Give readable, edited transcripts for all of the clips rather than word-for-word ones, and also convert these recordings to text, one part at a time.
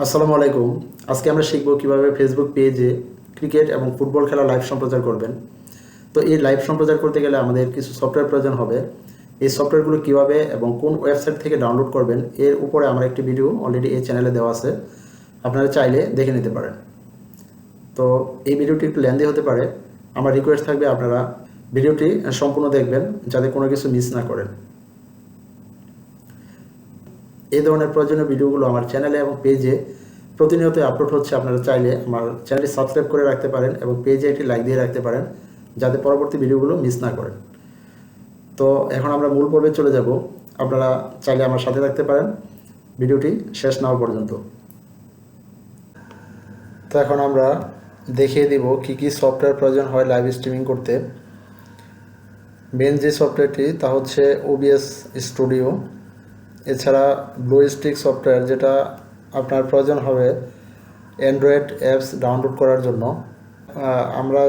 আসসালামু আলাইকুম। আজকে আমরা শিখব কিভাবে ফেসবুক পেজে ক্রিকেট এবং ফুটবল খেলা লাইভ সম্প্রচার করবেন। তো এই লাইভ সম্প্রচার করতে গেলে আমাদের কিছু সফটওয়্যার প্রয়োজন হবে। এই সফটওয়্যারগুলো কিভাবে এবং কোন ওয়েবসাইট থেকে ডাউনলোড করবেন এর উপরে আমার একটি ভিডিও অলরেডি এই চ্যানেলে দেওয়া আছে, আপনারা চাইলে দেখে নিতে পারেন। তো এই ভিডিওটি একটু লেন্দি হতে পারে, আমার রিকোয়েস্ট থাকবে আপনারা ভিডিওটি সম্পূর্ণ দেখবেন যাতে কোনো কিছু মিস না করেন। এই ধরনের প্রয়োজনীয় ভিডিওগুলো আমার চ্যানেলে এবং পেজে প্রতিনিয়ত আপলোড হচ্ছে। আপনারা চাইলে আমার চ্যানেলটি সাবস্ক্রাইব করে রাখতে পারেন এবং পেজে একটি লাইক দিয়ে রাখতে পারেন যাতে পরবর্তী ভিডিওগুলো মিস না করেন। তো এখন আমরা মূল পর্বে চলে যাব। আপনারা চাইলে আমার সাথে থাকতে পারেন ভিডিওটি শেষ না হওয়া পর্যন্ত। তো এখন আমরা দেখিয়ে দিব কি কি সফটওয়্যার প্রয়োজন হয় লাইভ স্ট্রিমিং করতে। মেন যে সফটওয়্যারটি তা হচ্ছে ওবিএস স্টুডিও। এছাড়া ব্লু স্টিক সফটওয়্যার, যেটা আপনার প্রয়োজন হবে অ্যান্ড্রয়েড অ্যাপস ডাউনলোড করার জন্য। আমরা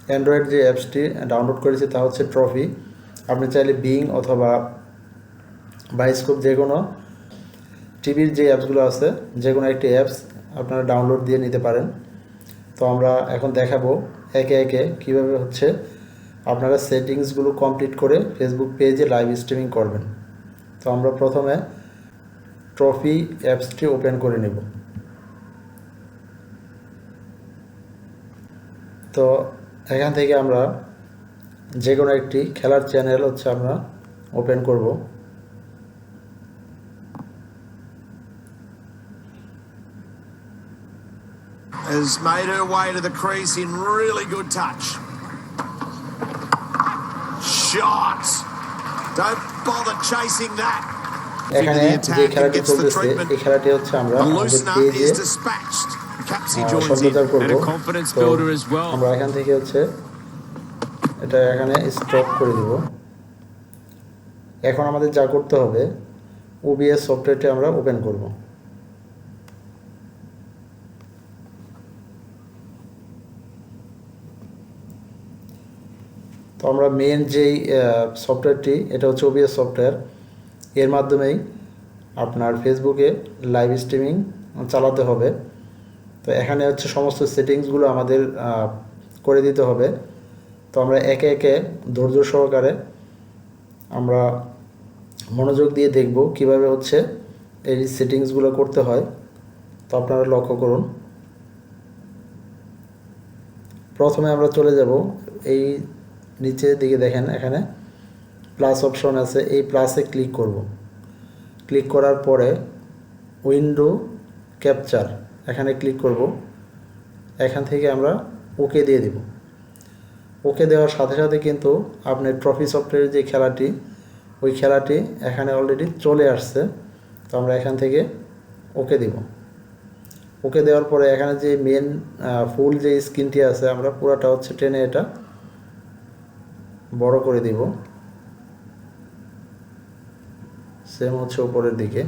অ্যান্ড্রয়েড যে অ্যাপসটি ডাউনলোড করেছি তা হচ্ছে ট্রফি। আপনি চাইলে বিং অথবা বায়োস্কোপ যে কোনো টিভির যে অ্যাপসগুলো আছে যে কোনো একটি অ্যাপস আপনারা ডাউনলোড দিয়ে নিতে পারেন। তো আমরা এখন দেখাবো একে একে কীভাবে হচ্ছে আপনারা সেটিংসগুলো কমপ্লিট করে ফেসবুক পেজে লাইভ স্ট্রিমিং করবেন। তো আমরা প্রথমে ট্রফি অ্যাপসটি ওপেন করে নেব। তো এখান থেকে আমরা যে কোনো একটি খেলার চ্যানেল হচ্ছে আমরা ওপেন করব। Has made her way to the crease in really good touch. Shot. Don't bother chasing that. এখানে যে খেলাটি চলতেছে এই খেলাটি হচ্ছে আমরা আমাদের পেজে সম্প্রচার করব। আমরা এখান থেকে হচ্ছে এটা এখানে স্টপ করে দেব। এখন আমাদের যা করতে হবে ওবিএস সফটওয়্যারটি আমরা ওপেন করব। তো আমরা মেন যেই সফটওয়্যারটি এটা হচ্ছে ওবিএস সফটওয়্যার, এর মাধ্যমেই আপনার ফেসবুকে লাইভ স্ট্রিমিং চালাতে হবে। তো এখানে হচ্ছে সমস্ত সেটিংসগুলো আমাদের করে দিতে হবে। তো আমরা একে একে ধৈর্য সহকারে আমরা মনোযোগ দিয়ে দেখব কিভাবে হচ্ছে এই সেটিংসগুলো করতে হয়। তো আপনারা লক্ষ্য করুন, প্রথমে আমরা চলে যাব এই নিচের দিকে, দেখেন এখানে প্লাস অপশন আছে, এই প্লাসে ক্লিক করব। ক্লিক করার পরে উইন্ডো ক্যাপচার এখানে ক্লিক করব। এখান থেকে আমরা ওকে দিয়ে দেব। ওকে দেওয়ার সাথে সাথে কিন্তু আপনার ট্রফি সফটওয়্যারের যে খেলাটি ওই খেলাটি এখানে অলরেডি চলে আসছে। তো আমরা এখান থেকে ওকে দেব। ওকে দেওয়ার পরে এখানে যে মেন ফুল যে স্ক্রিনটি আছে আমরা পুরোটা হচ্ছে টেনে এটা বড় করে দিব, সেম হচ্ছে উপরের দিকে।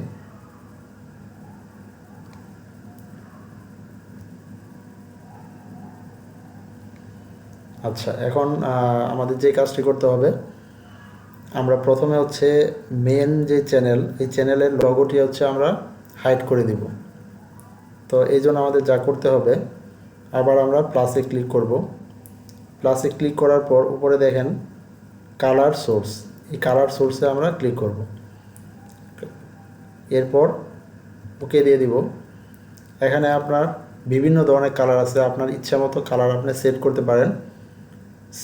আচ্ছা, এখন আমাদের যে কাজটি করতে হবে, আমরা প্রথমে হচ্ছে মেন যে চ্যানেল এই চ্যানেলের লোগোটি হচ্ছে আমরা হাইড করে দিব। তো এই জন্য আমাদের যা করতে হবে, আবার আমরা প্লাসে ক্লিক করব। প্লাসে ক্লিক করার পর উপরে দেখেন কালার সোর্স, এই কালার সোর্সে আমরা ক্লিক করব। এরপর ওকে দিয়ে দিব। এখানে আপনার বিভিন্ন ধরনের কালার আছে, আপনার ইচ্ছা মতো কালার আপনি সেট করতে পারেন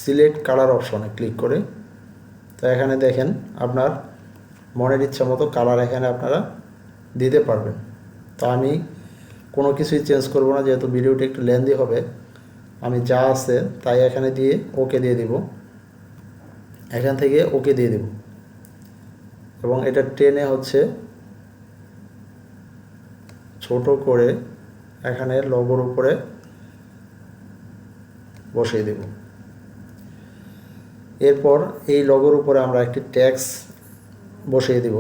সিলেক্ট কালার অপশনে ক্লিক করে। তো এখানে দেখেন আপনার মনের ইচ্ছা মতো কালার এখানে আপনারা দিতে পারবেন। তো আমি কোনো কিছুই চেঞ্জ করব না, যেহেতু ভিডিওটি একটু লেন্দি হবে। আমি যা আছে তাই এখানে দিয়ে ওকে দিয়ে দিব। এখান থেকে ওকে দিয়ে দেব এবং এটা টেনে হচ্ছে ছোট করে এখানে লোগোর উপরে বসিয়ে দেব। এরপর এই লোগোর উপরে আমরা একটি ট্যাক্স বসিয়ে দেব।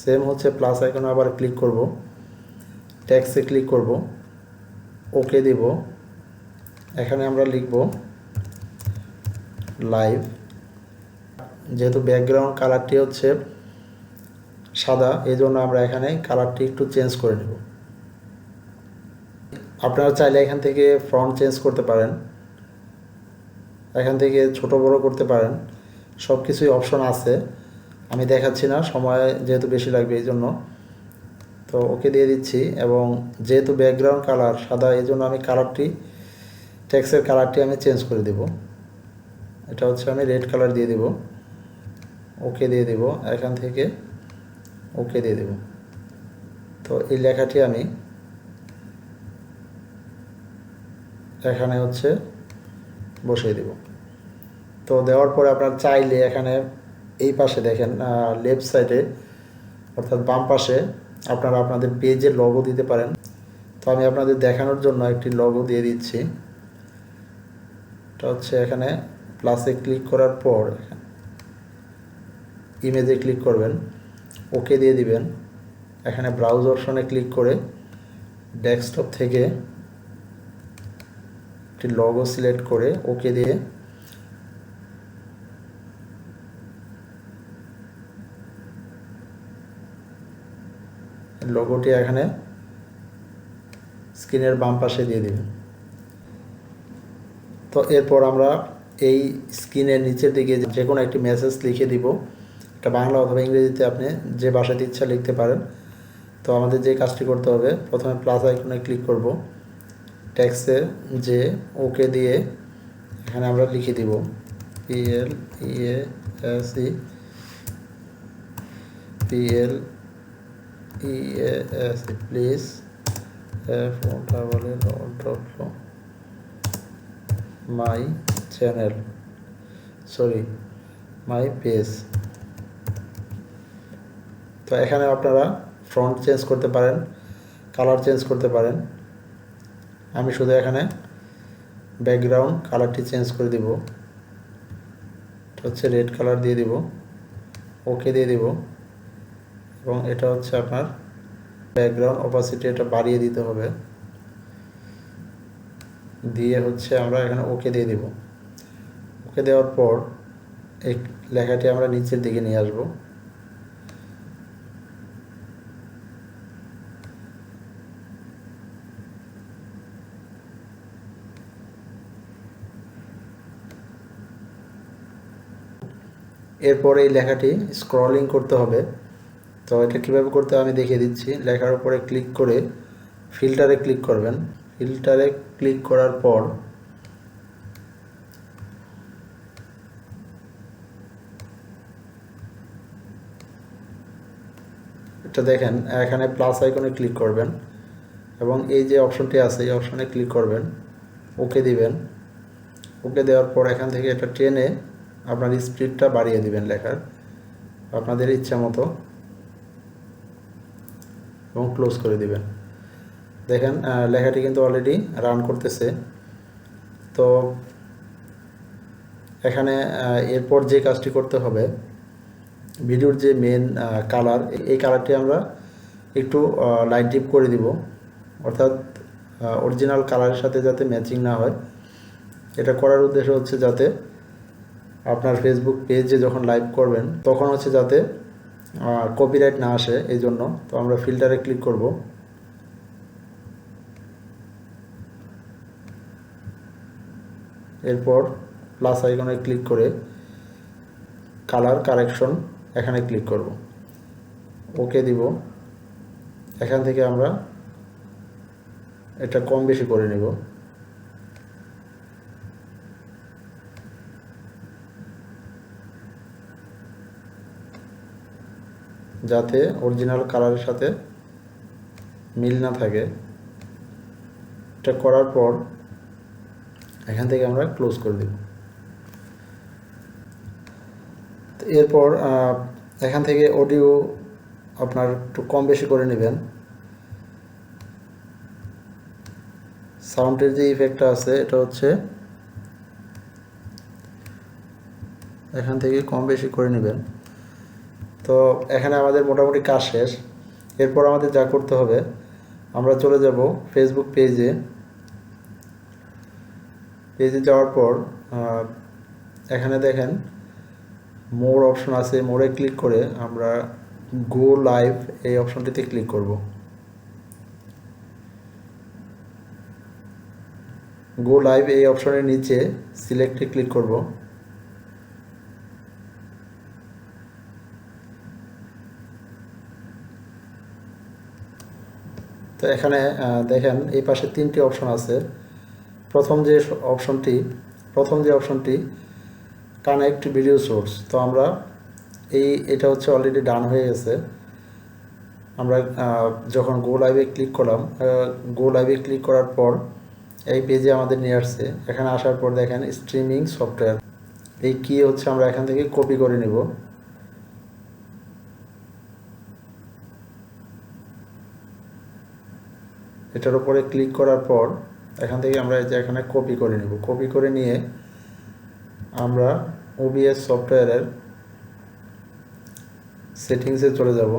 সেম হচ্ছে প্লাস আইকনে আবার ক্লিক করব, ট্যাক্সে ক্লিক করব, ওকে দেব। এখানে আমরা লিখব লাইভ। যেহেতু ব্যাকগ্রাউন্ড কালারটি হচ্ছে সাদা, এই জন্য আমরা এখানে কালারটি একটু চেঞ্জ করে নেব। আপনারা চাইলে এখান থেকে ফন্ট চেঞ্জ করতে পারেন, এখান থেকে ছোট বড় করতে পারেন, সব কিছুই অপশন আছে। আমি দেখাচ্ছি না, সময় যেহেতু বেশি লাগবে এই জন্য। তো ওকে দিয়ে দিচ্ছি, এবং যেহেতু ব্যাকগ্রাউন্ড কালার সাদা এই জন্য আমি কালারটি, টেক্সটের কালারটি আমি চেঞ্জ করে দেব। এটা হচ্ছে আমি রেড কালার দিয়ে দেব, ওকে দিয়ে দেব, এখান থেকে ওকে দিয়ে দেব। তো এই লেখাটি আমি এখানে হচ্ছে বসিয়ে দেব। তো দেওয়ার পরে আপনার চাইলে এখানে এই পাশে দেখেন লেফট সাইডে অর্থাৎ বাম পাশে আপনারা আপনাদের পেজের লোগো দিতে পারেন। তো আমি আপনাদের দেখানোর জন্য একটি লোগো দিয়ে দিচ্ছি। এটা হচ্ছে এখানে প্লাসে ক্লিক করার পর ইমেজে ক্লিক করবেন, ওকে দিয়ে দিবেন। এখানে ব্রাউজ অপশনে ক্লিক করে ডেস্কটপ থেকে একটি লোগো সিলেক্ট করে ওকে দিয়ে লোগোটি এখানে স্ক্রিনের বাম পাশে দিয়ে দিবেন। তো এরপর আমরা এই স্ক্রিনের নিচের দিকে যে কোনো একটি মেসেজ লিখে দিব। এটা বাংলা অথবা ইংরেজিতে আপনি যে ভাষাতে ইচ্ছা লিখতে পারেন। তো আমাদের যে কাজটি করতে হবে, প্রথমে প্লাস আইকনে ক্লিক করব, টেক্সটে যে ওকে দিয়ে এখানে আমরা লিখে দিব PLEASE please my channel, my page. তো এখানে আপনারা ফন্ট চেঞ্জ করতে পারেন, কালার চেঞ্জ করতে পারেন। আমি শুধু এখানে ব্যাকগ্রাউন্ড কালারটি চেঞ্জ করে দিব, এটা হচ্ছে রেড কালার দিয়ে দিব, ওকে দিয়ে দিব, এবং এটা হচ্ছে আপনার ব্যাকগ্রাউন্ড অপাসিটি, এটা বাড়িয়ে দিতে হবে, দিয়ে হচ্ছে আমরা এখানে ওকে দিয়ে দিব। ওকে দেওয়ার পর এই লেখাটি আমরা নিচের দিকে নিয়ে আসব। এরপরে এই লেখাটি স্ক্রলিং করতে হবে। তো এটা কীভাবে করতে হবে আমি দেখিয়ে দিচ্ছি। লেখার উপরে ক্লিক করে ফিল্টারে ক্লিক করবেন। ফিল্টারে ক্লিক করার পর এটা দেখেন এখানে প্লাস আইকনে ক্লিক করবেন, এবং এই যে অপশনটি আছে এই অপশনে ক্লিক করবেন, ওকে দিবেন। ওকে দেওয়ার পর এখান থেকে এটা টেনে আপনার স্পিডটা বাড়িয়ে দিবেন লেখার আপনাদের ইচ্ছা মতো, এবং ক্লোজ করে দিবেন। দেখেন লেখাটি কিন্তু অলরেডি রান করতেছে। তো এখানে এরপর যে কাজটি করতে হবে, ভিডিওর যে মেন কালার, এই কালারটি আমরা একটু লাইট ডিপ করে দিব, অর্থাৎ অরিজিনাল কালারের সাথে যাতে ম্যাচিং না হয়। এটা করার উদ্দেশ্য হচ্ছে যাতে আপনার ফেসবুক পেজে যখন লাইভ করবেন তখন হচ্ছে যাতে কপিরাইট না আসে, এই জন্য। তো আমরা ফিল্টারে ক্লিক করব, এরপর প্লাস আইকনে ক্লিক করে কালার কারেকশন এখানে ক্লিক করব, ওকে দিব। এখান থেকে আমরা এটা কম বেশি করে নেব, যাতে অরিজিনাল কালারের সাথে মিল না থাকে। এটা করার পর এখান থেকে আমরা ক্লোজ করে দেব। এরপর এখান থেকে অডিও আপনার একটু কম বেশি করে নেবেন। সাউন্ডের যে ইফেক্টটা আছে এটা হচ্ছে এখান থেকে কম বেশি করে নেবেন। তো এখানে আমাদের মোটামুটি কাজ শেষ। এরপর আমাদের যা করতে হবে, আমরা চলে যাব ফেসবুক পেজে। পেজে যাওয়ার পর এখানে দেখেন মোর অপশন আছে, মোরে ক্লিক করে আমরা গো লাইভ এই অপশনটিতে ক্লিক করব। গো লাইভ এই অপশনের নিচে সিলেক্টে ক্লিক করব। তো এখানে দেখেন এই পাশে 3টি অপশন আছে। প্রথম যে অপশনটি কানেক্ট ভিডিও সোর্স। তো আমরা এটা হচ্ছে অলরেডি ডান হয়ে গেছে। আমরা যখন গো লাইভে ক্লিক করলাম, গো লাইভে ক্লিক করার পর এই পেজে আমাদের নিয়ে আসছে। এখানে আসার পর দেখেন স্ট্রিমিং সফটওয়্যার, এই কি হচ্ছে আমরা এখান থেকে কপি করে নিব। এটার উপরে ক্লিক করার পর এখান থেকে আমরা এই যে এখানে কপি করে নিব। কপি করে নিয়ে আমরা ওবিএস সফটওয়্যারের সেটিংসে চলে যাব।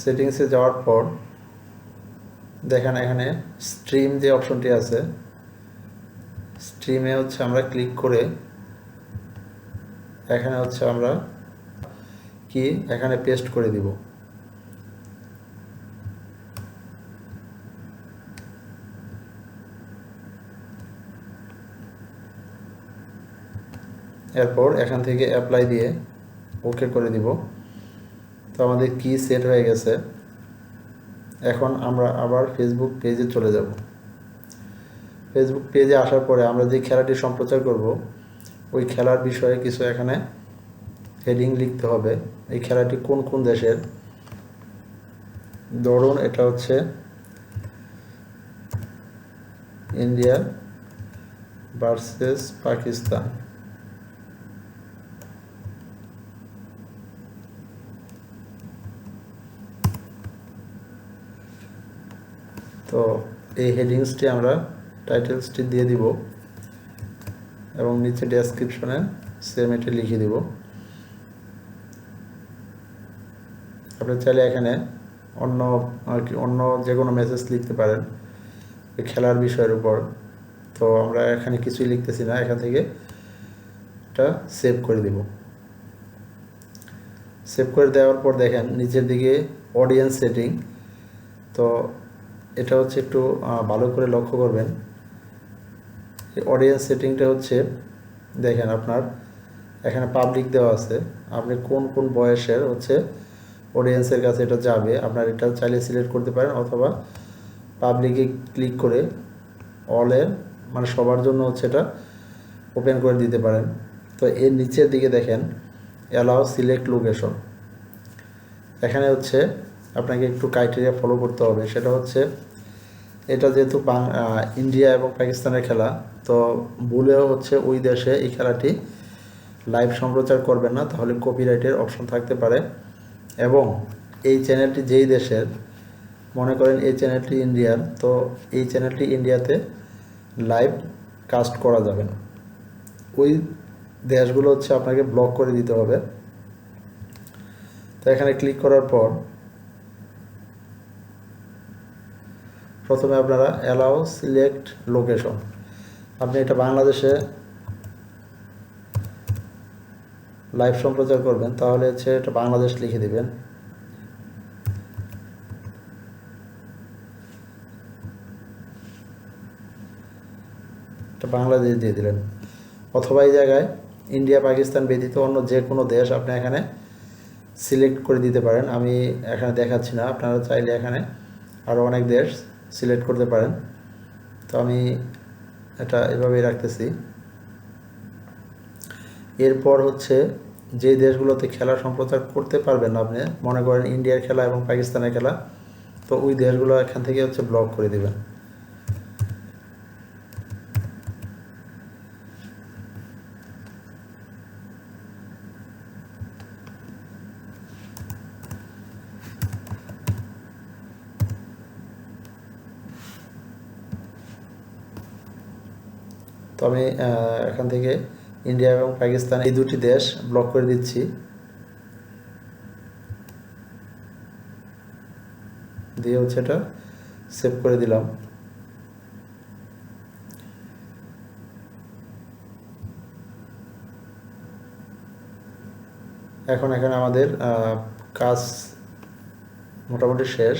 সেটিংসে যাওয়ার পর দেখেন এখানে স্ট্রিম যে অপশনটি আছে, স্ট্রিমে হচ্ছে আমরা ক্লিক করে এখানে হচ্ছে আমরা কি এখানে পেস্ট করে দিব। এরপর এখান থেকে অ্যাপ্লাই দিয়ে ওকে করে দিব। তো আমাদের কি সেট হয়ে গেছে। এখন আমরা আবার ফেসবুক পেজে চলে যাব। ফেসবুক পেজে আসার পরে আমরা যে খেলাটি সম্প্রচার করব ওই খেলার বিষয়ে কিছু এখানে হেডিং লিখতে হবে। এই খেলাটি কোন কোন দেশের, ধরুন এটা হচ্ছে ইন্ডিয়া ভার্সেস পাকিস্তান। তো এই হেডিংসটি আমরা টাইটেলসটি দিয়ে দিব এবং নিচে ডেসক্রিপশনে সেম এটি লিখে দিব। আপনি চাইলে এখানে অন্য যে কোনো মেসেজ লিখতে পারেন এই খেলার বিষয়ের উপর। তো আমরা এখানে কিছুই লিখতেছি না, এখান থেকে এটা সেভ করে দিব। সেভ করে দেওয়ার পর দেখেন নিচের দিকে অডিয়েন্স সেটিং। তো এটা হচ্ছে একটু ভালো করে লক্ষ্য করবেন। এই অডিয়েন্স সেটিংটা হচ্ছে দেখেন আপনার এখানে পাবলিক দেওয়া আছে। আপনি কোন কোন বয়সের হচ্ছে অডিয়েন্সের কাছে এটা যাবে, আপনার এটা চাইলে সিলেক্ট করতে পারেন, অথবা পাবলিকে ক্লিক করে অলে মানে সবার জন্য হচ্ছে এটা ওপেন করে দিতে পারেন। তো এর নিচের দিকে দেখেন অ্যালাউ সিলেক্ট লোকেশন। এখানে হচ্ছে আপনাকে একটু ক্রাইটেরিয়া ফলো করতে হবে। সেটা হচ্ছে এটা যেহেতু ইন্ডিয়া এবং পাকিস্তানের খেলা, তো ভুলেও হচ্ছে ওই দেশে এই খেলাটি লাইভ সম্প্রচার করবেন না, তাহলে কপিরাইটের অপশন থাকতে পারে। এবং এই চ্যানেলটি যেই দেশের, মনে করেন এই চ্যানেলটি ইন্ডিয়ার, তো এই চ্যানেলটি ইন্ডিয়াতে লাইভ কাস্ট করা যাবে না। ওই দেশগুলো হচ্ছে আপনাকে ব্লক করে দিতে হবে। তো এখানে ক্লিক করার পর প্রথমে আপনারা অ্যালাউ সিলেক্ট লোকেশন, আপনি এটা বাংলাদেশে লাইভ সম্প্রচার করবেন, তাহলে হচ্ছে এটা বাংলাদেশ লিখে দিবেন। এটা বাংলাদেশ দিয়ে দিলেন, অথবা এই জায়গায় ইন্ডিয়া পাকিস্তান ব্যতীত অন্য যে কোনো দেশ আপনি এখানে সিলেক্ট করে দিতে পারেন। আমি এখানে দেখাচ্ছি না, আপনারা চাইলে এখানে আরও অনেক দেশ সিলেক্ট করতে পারেন। তো আমি এটা এভাবেই রাখতেছি। এরপর হচ্ছে যে দেশগুলোতে খেলা সম্প্রচার করতে পারবেন না আপনি, মনে করেন ইন্ডিয়ার খেলা এবং পাকিস্তানের খেলা, তো ওই দেশগুলো এখান থেকে হচ্ছে ব্লক করে দিবেন। তো আমি এখান থেকে ইন্ডিয়া এবং পাকিস্তান এই দুটি দেশ ব্লক করে দিচ্ছি। দিয়ে হচ্ছে এটা সেভ করে দিলাম। এখন এখানে আমাদের কাজ মোটামুটি শেষ।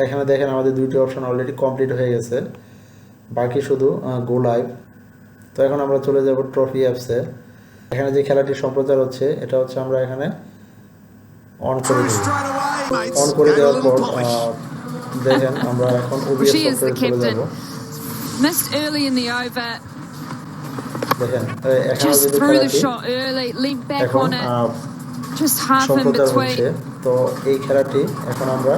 এখানে দেখেন আমাদের দুইটি অপশন অলরেডি কমপ্লিট হয়ে গেছে, বাকি শুধু গো লাইভ। তো এখন আমরা চলে যাব ট্রফি অ্যাপসে। এখানে যে খেলাটি সম্প্রচার হচ্ছে এটা হচ্ছে আমরা এখানে অন করে Through দেব। straight away, mates. অন করে Gave a দেওয়ার little পর polish. দেখেন আমরা এখন Well, OBS she is the সফটওয়্যারে চলে captain. যাব। Missed early in the over. দেখেন এখানে Just যদি threw the খেলাটি shot early, leaned back এখন on it. Just half in সম্প্রচার হচ্ছে, between. তো এই খেলাটি এখন আমরা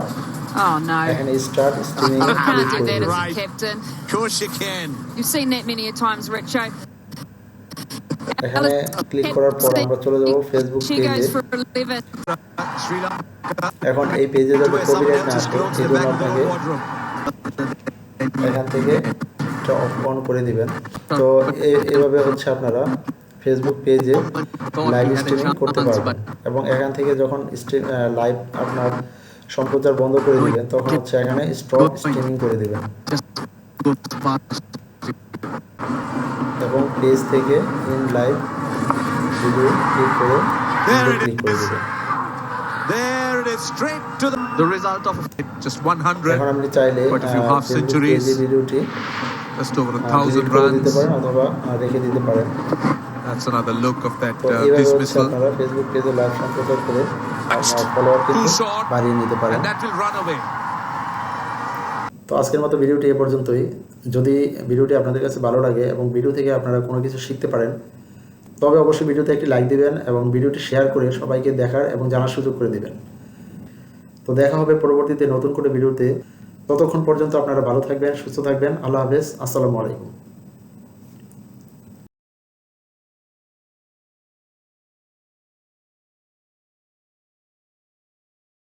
Oh no. এখানে start streaming You can't click do করে that দেব। as a Right. captain. Of course you can. You've seen that many a times, Richo. এখানে ক্লিক করার পর আমরা চলে যাব ফেসবুক She পেজে। goes for 11. Sri Lanka. এখন এই পেজে যাতে Where someone কপিরাইট না else has আসে gone to এই the জন্য back door আপনাকে wardrobe. এখান থেকে এটা অন করে দিবেন। তো এভাবে হচ্ছে আপনারা ফেসবুক পেজে লাইভ স্ট্রিমিং করতে পারবেন, এবং এখান থেকে যখন লাইভ আপনার সম্প্রচার বন্ধ করে দিবেন তখন হচ্ছে এখানে স্টপ স্ট্রিমিং করে দিবেন এবং পেজ থেকে ইন লাইভ ভিডিও ক্লিক করে ক্লিক করে দিবেন। There it is, straight to the result of just 100. এখন আপনি চাইলে Quite a few half Facebook centuries. পেজে ভিডিওটি Just over a delete thousand করে দিতে runs. পারেন অথবা রেখে দিতে পারেন। That's another look of that তো এইভাবে হচ্ছে dismissal. আপনারা ফেসবুক পেজে লাইভ সম্প্রচার করে আপনার ফলোয়ার কিন্তু Too short. বাড়িয়ে নিতে পারেন। And that will run away. তো আজকের মতো ভিডিওটি এ পর্যন্তই। যদি ভিডিওটি আপনাদের কাছে ভালো লাগে এবং ভিডিও থেকে আপনারা কোনো কিছু শিখতে পারেন তবে অবশ্যই ভিডিওতে একটি লাইক দিবেন এবং ভিডিওটি শেয়ার করে সবাইকে দেখার এবং জানার সুযোগ করে দিবেন। তো দেখা হবে পরবর্তীতে নতুন করে ভিডিওতে। ততক্ষণ পর্যন্ত আপনারা ভালো থাকবেন, সুস্থ থাকবেন। আল্লাহ হাফেজ, আসসালামু আলাইকুম।